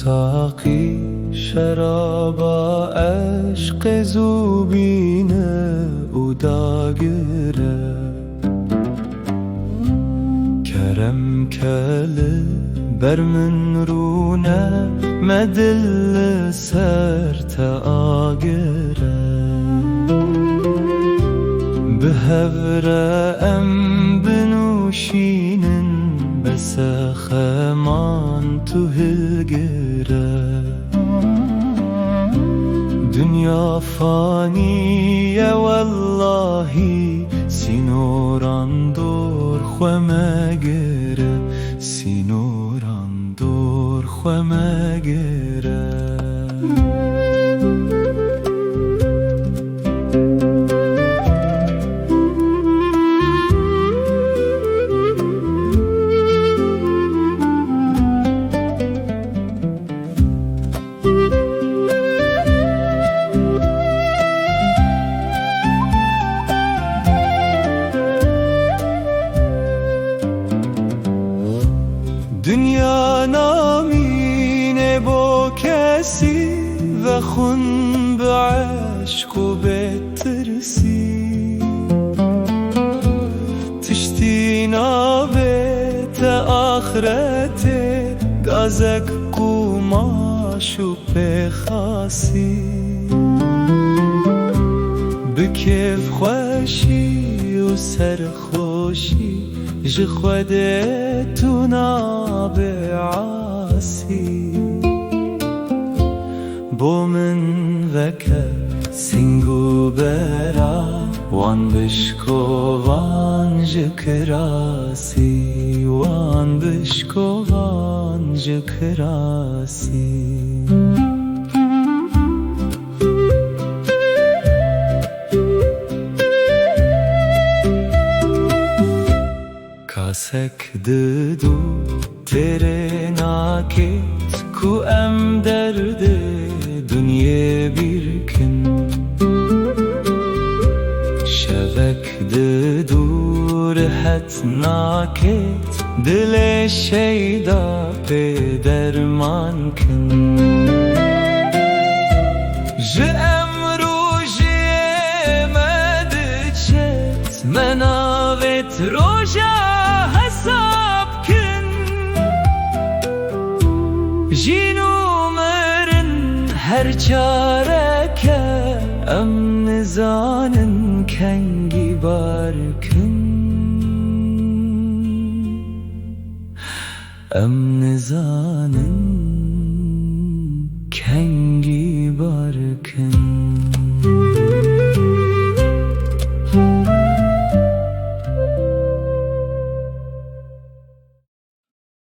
ساقی شراب عشق زوبینه او داگره کرم کل بر من رونه مدل سر تاگره به هفره ام بنوشینن بس خمان تو هلگره دنیا فانیه واللهی سینوران دور خومگره سینوران دور خومگره دنیا نامینه با کسی و خون به عشق و به ترسی تشتی نابت آخرت گازک قماش و پخاسی بکف خوشی و سرخوشی جه خودتو ناب عاسی بو من وکه سنگو برا وان بشکو وان جکراسی وان بشکو وان جکراسی کاسک ددو تیره ناکت کو ام درد دنیا بیرکن شبک ددو رحت ناکت دل شیدا به درمان کن مناوت روجا حساب کن جینو مرن هر چاره که ام نزانن کنگی بار کن ام نزانن